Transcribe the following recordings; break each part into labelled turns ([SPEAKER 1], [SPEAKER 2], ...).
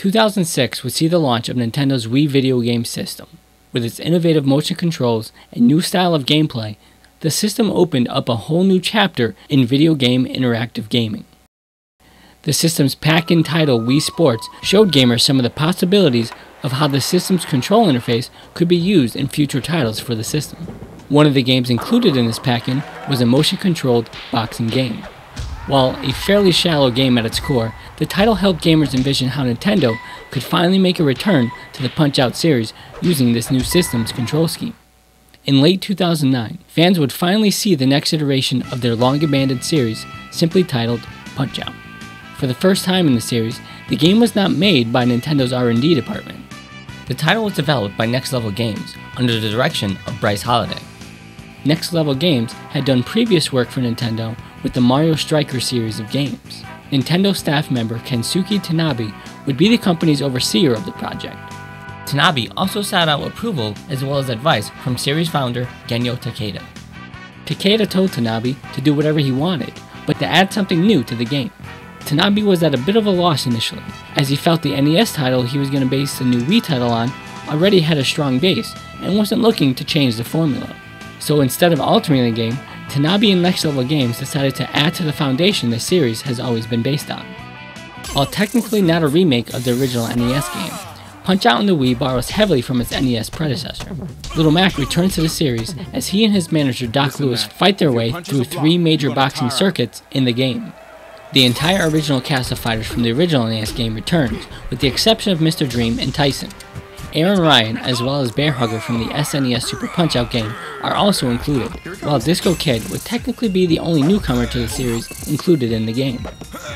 [SPEAKER 1] 2006 would see the launch of Nintendo's Wii video game system. With its innovative motion controls and new style of gameplay, the system opened up a whole new chapter in video game interactive gaming. The system's pack-in title Wii Sports showed gamers some of the possibilities of how the system's control interface could be used in future titles for the system. One of the games included in this pack-in was a motion-controlled boxing game. While a fairly shallow game at its core, the title helped gamers envision how Nintendo could finally make a return to the Punch-Out series using this new system's control scheme. In late 2009, fans would finally see the next iteration of their long-abandoned series, simply titled Punch-Out. For the first time in the series, the game was not made by Nintendo's R&D department. The title was developed by Next Level Games under the direction of Bryce Holiday. Next Level Games had done previous work for Nintendo with the Mario Striker series of games. Nintendo staff member Kensuke Tanabe would be the company's overseer of the project. Tanabe also sought out approval as well as advice from series founder Genyo Takeda. Takeda told Tanabe to do whatever he wanted, but to add something new to the game. Tanabe was at a bit of a loss initially, as he felt the NES title he was going to base the new Wii title on already had a strong base and wasn't looking to change the formula. So instead of altering the game, Tanabe and Next Level Games decided to add to the foundation the series has always been based on. While technically not a remake of the original NES game, Punch-Out on the Wii borrows heavily from its NES predecessor. Little Mac returns to the series as he and his manager Doc Lewis fight their way through 3 major boxing circuits in the game. The entire original cast of fighters from the original NES game returns, with the exception of Mr. Dream and Tyson. Aaron Ryan, as well as Bear Hugger from the SNES Super Punch-Out game, are also included, while Disco Kid would technically be the only newcomer to the series included in the game.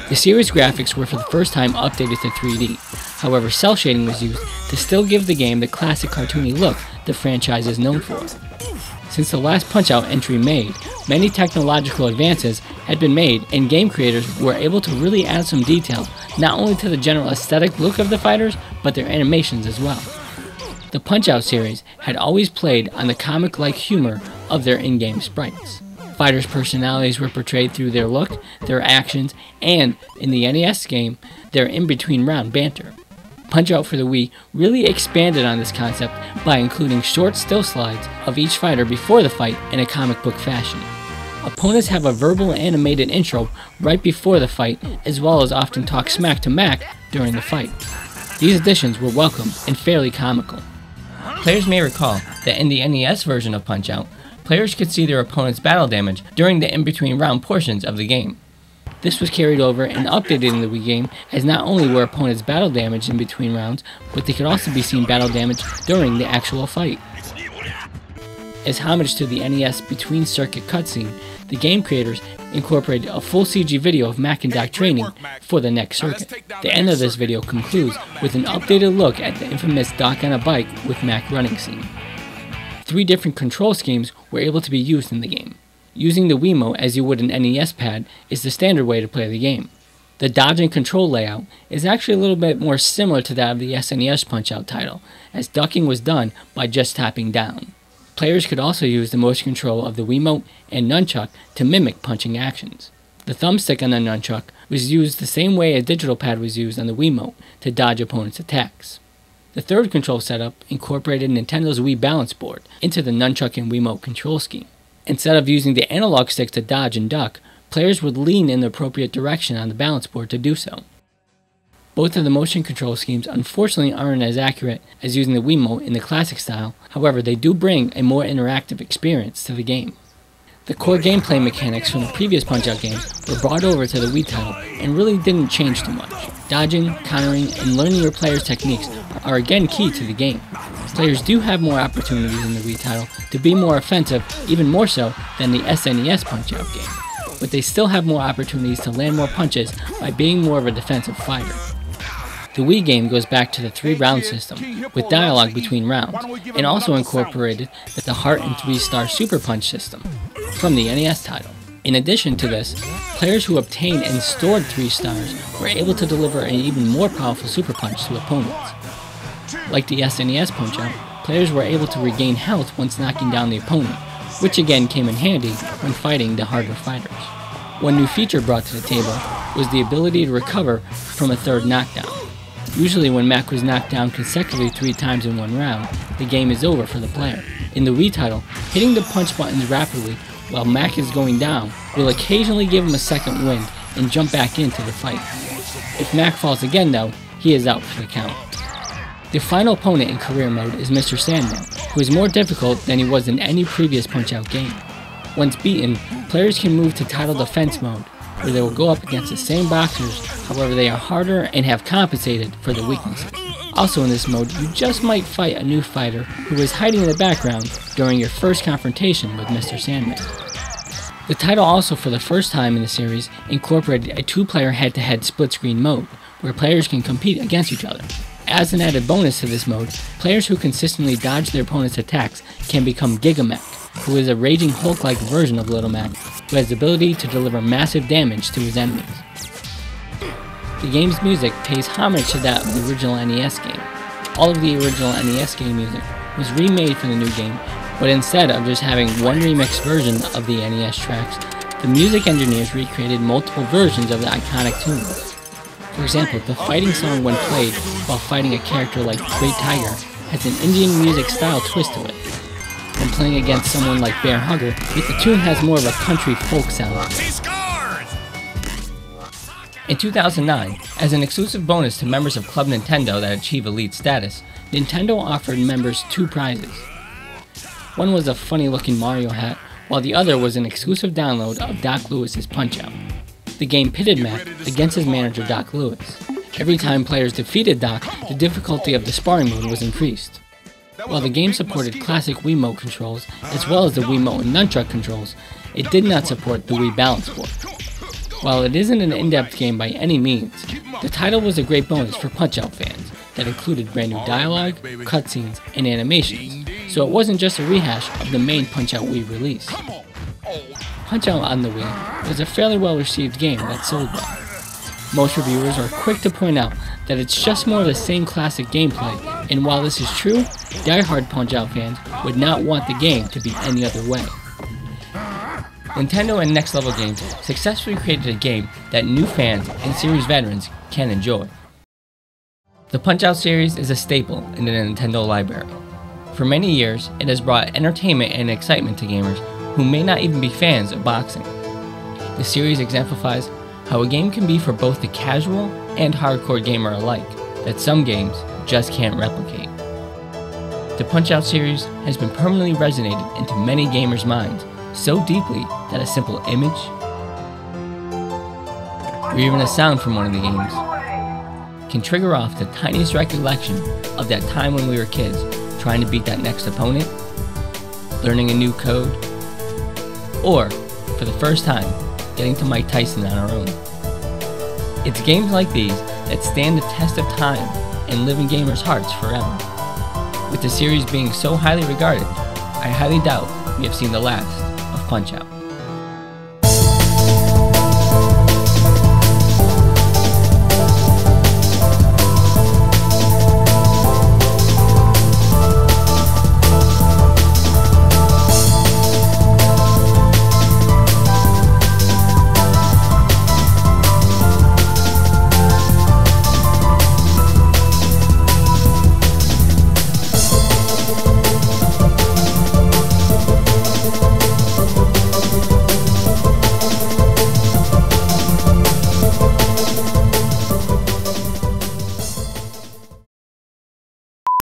[SPEAKER 1] The series graphics were for the first time updated to 3D, however cel shading was used to still give the game the classic cartoony look the franchise is known for. Since the last Punch-Out entry made, many technological advances had been made and game creators were able to really add some detail, not only to the general aesthetic look of the fighters, but their animations as well. The Punch-Out series had always played on the comic-like humor of their in-game sprites. Fighters' personalities were portrayed through their look, their actions, and, in the NES game, their in-between round banter. Punch-Out for the Wii really expanded on this concept by including short still slides of each fighter before the fight in a comic book fashion. Opponents have a verbal animated intro right before the fight, as well as often talk smack to Mac during the fight. These additions were welcome and fairly comical. Players may recall that in the NES version of Punch-Out, players could see their opponent's battle damage during the in-between round portions of the game. This was carried over and updated in the Wii game, as not only were opponents' battle damage in between rounds, but they could also be seen battle damage during the actual fight. As homage to the NES between circuit cutscene, the game creators incorporated a full CG video of Mac and Doc training for the next circuit. The end of this video concludes with an updated look at the infamous Doc on a bike with Mac running scene. 3 different control schemes were able to be used in the game. Using the Wiimote as you would an NES pad is the standard way to play the game. The dodge and control layout is actually a little bit more similar to that of the SNES Punch-Out title, as ducking was done by just tapping down. Players could also use the motion control of the Wiimote and nunchuck to mimic punching actions. The thumbstick on the nunchuck was used the same way a digital pad was used on the Wiimote to dodge opponents' attacks. The third control setup incorporated Nintendo's Wii Balance Board into the nunchuck and Wiimote control scheme. Instead of using the analog stick to dodge and duck, players would lean in the appropriate direction on the balance board to do so. Both of the motion control schemes unfortunately aren't as accurate as using the Wiimote in the classic style, however they do bring a more interactive experience to the game. The core gameplay mechanics from the previous Punch-Out games were brought over to the Wii title and really didn't change too much. Dodging, countering, and learning your player's techniques are again key to the game. Players do have more opportunities in the Wii title to be more offensive, even more so than the SNES Punch-Out game, but they still have more opportunities to land more punches by being more of a defensive fighter. The Wii game goes back to the 3-round system, with dialogue between rounds, and also incorporated the Heart and 3-star Super Punch system from the NES title. In addition to this, players who obtained and stored 3 stars were able to deliver an even more powerful Super Punch to opponents. Like the SNES Punch-Out, players were able to regain health once knocking down the opponent, which again came in handy when fighting the harder fighters. One new feature brought to the table was the ability to recover from a third knockdown. Usually when Mac was knocked down consecutively 3 times in one round, the game is over for the player. In the Wii title, hitting the punch buttons rapidly while Mac is going down will occasionally give him a second wind and jump back into the fight. If Mac falls again though, he is out for the count. The final opponent in career mode is Mr. Sandin, who is more difficult than he was in any previous Punch-Out game. Once beaten, players can move to Title Defense mode, where they will go up against the same boxers, however they are harder and have compensated for the weaknesses. Also in this mode, you just might fight a new fighter who is hiding in the background during your first confrontation with Mr. Sandman. The title also for the first time in the series incorporated a 2-player head-to-head split-screen mode, where players can compete against each other. As an added bonus to this mode, players who consistently dodge their opponent's attacks can become Giga Mac, who is a raging Hulk-like version of Little Mac, who has the ability to deliver massive damage to his enemies. The game's music pays homage to that of the original NES game. All of the original NES game music was remade for the new game, but instead of just having one remixed version of the NES tracks, the music engineers recreated multiple versions of the iconic tunes. For example, the fighting song when played while fighting a character like Great Tiger has an Indian music style twist to it. When playing against someone like Bear Hugger, the tune has more of a country folk sound. In 2009, as an exclusive bonus to members of Club Nintendo that achieve elite status, Nintendo offered members 2 prizes. One was a funny looking Mario hat, while the other was an exclusive download of Doc Lewis's Punch-Out. The game pitted Mac against his manager Doc Lewis. Every time players defeated Doc, the difficulty of the sparring mode was increased. While the game supported classic Wiimote controls, as well as the Wiimote and Nunchuck controls, it did not support the Wii Balance Board. While it isn't an in-depth game by any means, the title was a great bonus for Punch-Out fans that included brand new dialogue, cutscenes, and animations, so it wasn't just a rehash of the main Punch-Out Wii release. Punch-Out on the Wii was a fairly well-received game that sold well. Most reviewers are quick to point out that it's just more of the same classic gameplay, and while this is true, die-hard Punch-Out fans would not want the game to be any other way. Nintendo and Next Level Games successfully created a game that new fans and series veterans can enjoy. The Punch-Out series is a staple in the Nintendo library. For many years, it has brought entertainment and excitement to gamers who may not even be fans of boxing. The series exemplifies how a game can be for both the casual and hardcore gamer alike, that some games just can't replicate. The Punch-Out series has been permanently resonated into many gamers' minds, so deeply that a simple image, or even a sound from one of the games, can trigger off the tiniest recollection of that time when we were kids, trying to beat that next opponent, learning a new code, or, for the first time, getting to Mike Tyson on our own. It's games like these that stand the test of time and live in gamers' hearts forever. With the series being so highly regarded, I highly doubt we have seen the last of Punch-Out.